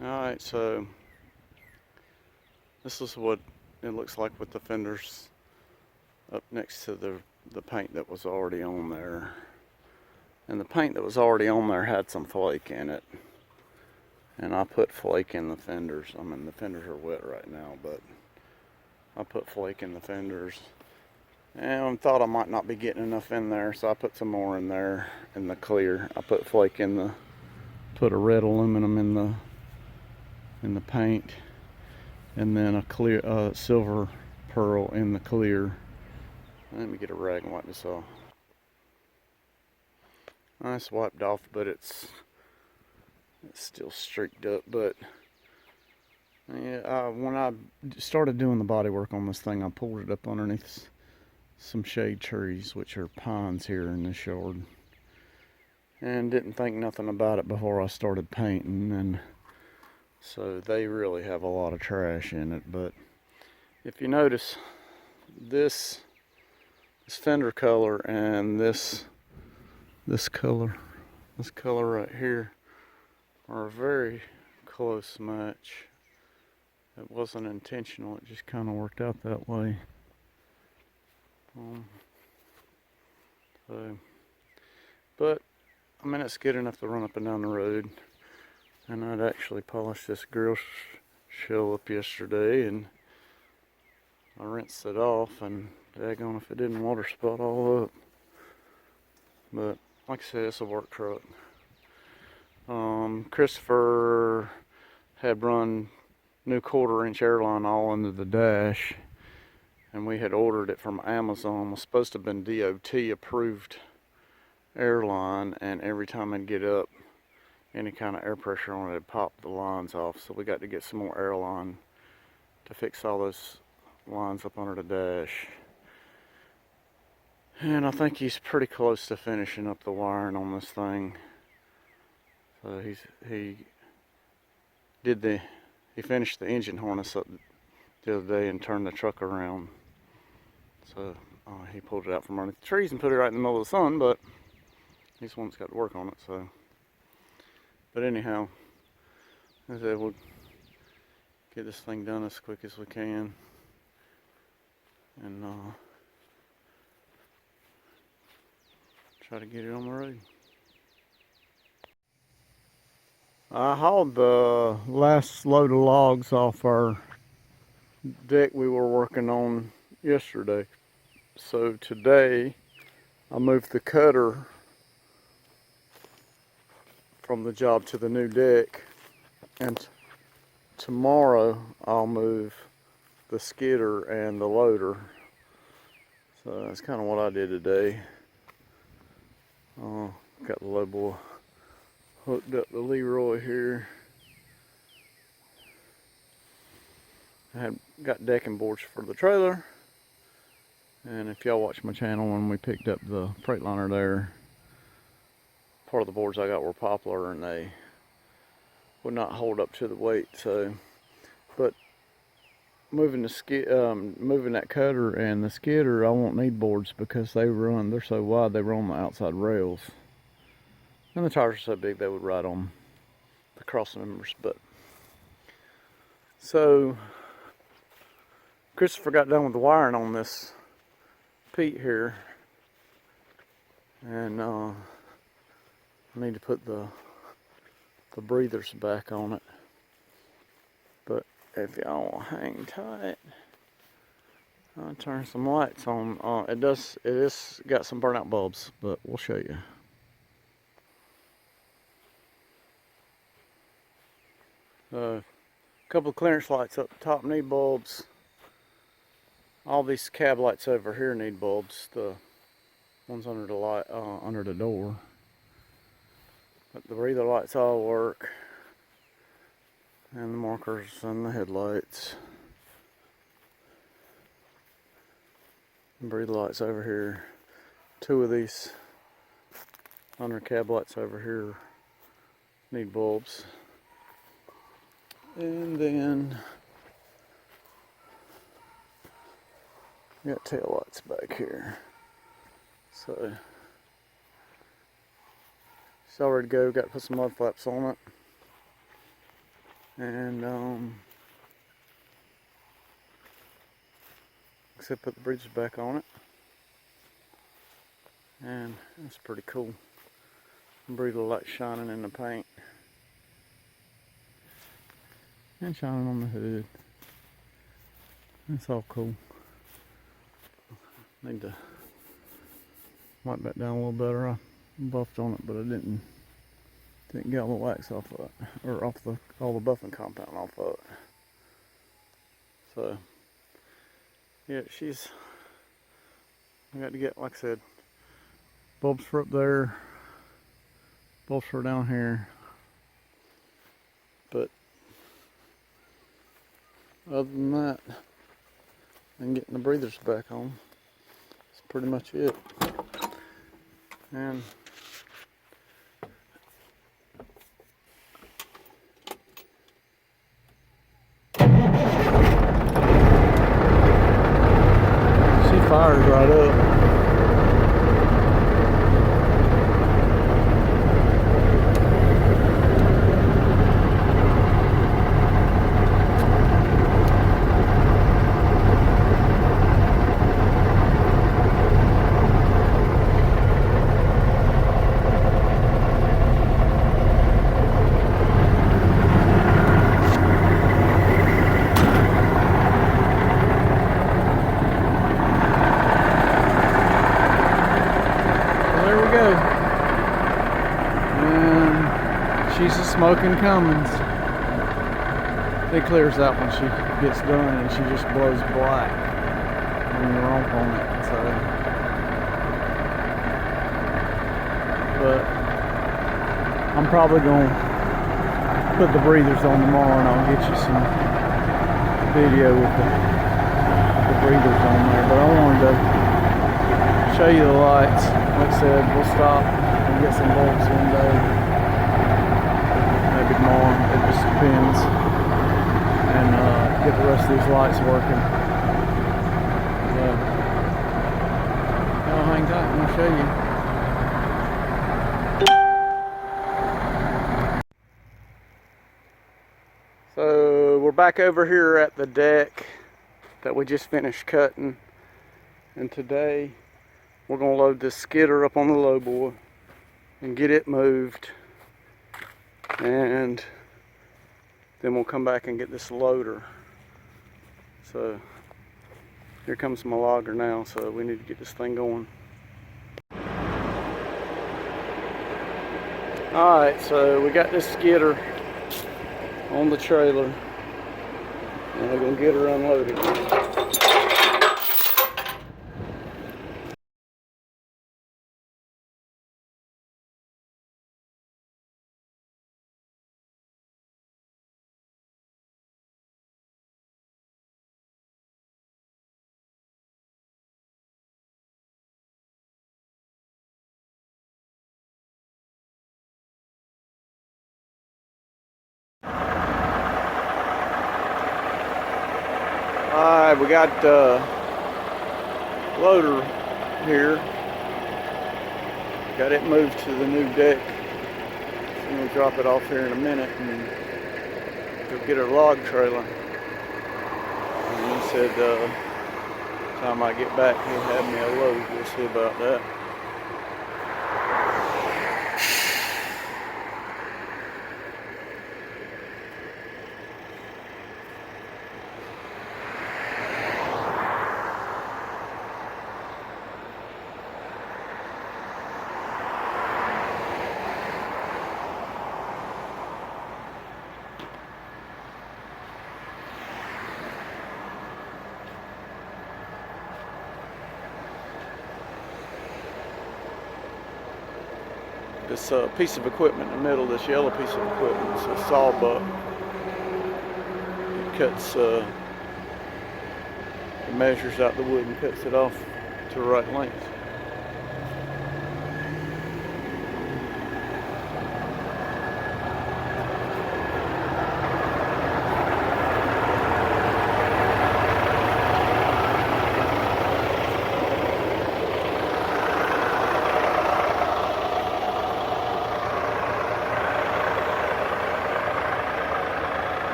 Alright, so this is what it looks like with the fenders up next to the paint that was already on there. And the paint that was already on there had some flake in it. And I put flake in the fenders. I mean, the fenders are wet right now, but I put flake in the fenders. And thought I might not be getting enough in there, so I put some more in there in the clear. I put flake in the, put a red aluminum in the paint, and then a clear silver pearl in the clear. Let me get a rag and wipe this off. It's wiped off, but it's still streaked up. But yeah, when I started doing the body work on this thing, I pulled it up underneath some shade trees, which are pines here in this yard, and didn't think nothing about it before I started painting. And so they really have a lot of trash in it. But if you notice, this fender color and this color right here are a very close match. It wasn't intentional, it just kind of worked out that way. But I mean, it's good enough to run up and down the road. And I'd actually polished this grill shell up yesterday, and I rinsed it off, and daggone if it didn't water spot all up. But like I said, it's a work truck. Christopher had run new 1/4-inch airline all into the dash, and we had ordered it from Amazon. It was supposed to have been DOT approved airline, and every time I'd get up, any kind of air pressure on it would pop the lines off. So we got to get some more airline to fix all those lines up under the dash. And I think he's pretty close to finishing up the wiring on this thing. So he finished the engine harness up the other day and turned the truck around. So he pulled it out from underneath the trees and put it right in the middle of the sun, but he's the one that's got to work on it. So, but anyhow, I said we'll get this thing done as quick as we can, and try to get it on the road. I hauled the last load of logs off our deck we were working on yesterday. So today I moved the cutter from the job to the new deck, and tomorrow I'll move the skidder and the loader. So that's kind of what I did today. Got the low boy hooked up the Leroy here. I had got decking boards for the trailer, and if y'all watch my channel, when we picked up the Freightliner there, part of the boards I got were poplar and they would not hold up to the weight. So, but moving that cutter and the skidder, I won't need boards because they're so wide they run on the outside rails, and the tires are so big they would ride on the cross members. But so Christopher got done with the wiring on this Pete here, and I need to put the breathers back on it. But if y'all hang tight, I'll turn some lights on. It is got some burnout bulbs, but we'll show you. A couple of clearance lights up top need bulbs. All these cab lights over here need bulbs. The ones under the light, under the door. But the breather lights all work, and the markers and the headlights. Breather lights over here. 2 of these under cab lights over here need bulbs. And then we got tail lights back here. So it's all ready to go. Got to put some mud flaps on it. And except put the breathers back on it, and that's pretty cool. Breather light shining in the paint and shining on the hood. That's all cool. Need to wipe that down a little better. I buffed on it, but I didn't get all the wax off of it, or off all the buffing compound off of it. So yeah, I got to get, like I said, bulbs for up there, bulbs for down here. But other than that, and getting the breathers back on, that's pretty much it. And she fires right up. She's a smoking Cummins. It clears out when she gets done, and she just blows black when you romp on it. So, but I'm probably gonna put the breathers on tomorrow, and I'll get you some video with the breathers on there. But I wanted to show you the lights. Like I said, we'll stop and get some bulbs one day. Maybe more, it just depends, and get the rest of these lights working. So, I'll hang tight and I'll show you. So we're back over here at the deck that we just finished cutting, and today we're going to load this skidder up on the lowboy and get it moved. And then we'll come back and get this loader. So here comes my logger now, so we need to get this thing going. Alright, so we got this skidder on the trailer, and we're going to get her unloaded. Alright, we got loader here. Got it moved to the new deck. So I'm going to drop it off here in a minute and go get our log trailer. And he said time I get back he'll have me a load. We'll see about that. This piece of equipment in the middle, this yellow piece of equipment, is a sawbuck. It cuts, it measures out the wood and cuts it off to the right length.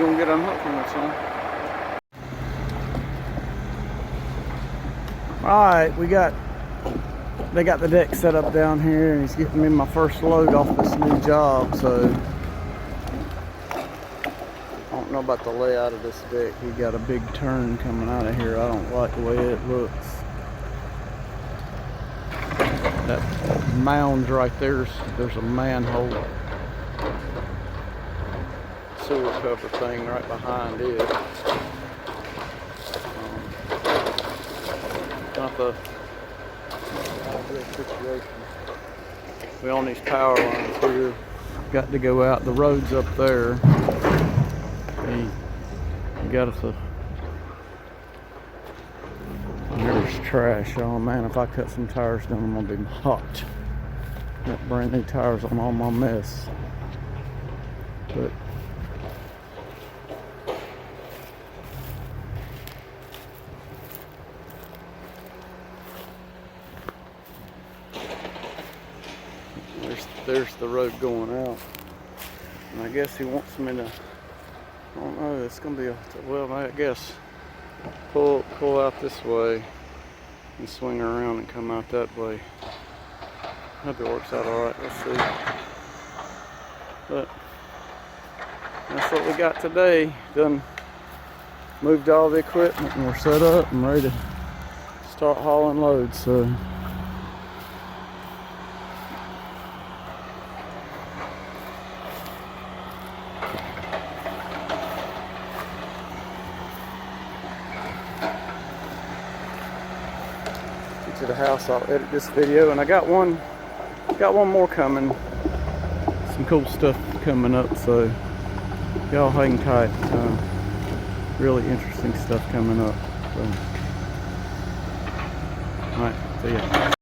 we're gonna get unhooked from this one. Alright, they got the deck set up down here, and he's getting me my first load off this new job, so I don't know about the layout of this deck. He got a big turn coming out of here. I don't like the way it looks. That mound right there's a manhole sewer cover thing right behind it. Not the ideal situation. We on these power lines here. Got to go out. The road's up there. He got us a. There's trash. Oh man, if I cut some tires down, I'm gonna be hot. Got brand new tires on all my mess. But there's the road going out, and I guess he wants me to. I don't know. It's gonna be well. I guess pull out this way and swing around and come out that way. Hope it works out all right. Let's see. But that's what we got today. Done moved all the equipment, and we're set up and ready to start hauling loads. So. To the house, I'll edit this video, and I got one more coming. Some cool stuff coming up, so y'all hang tight. Really interesting stuff coming up. So. All right, see ya.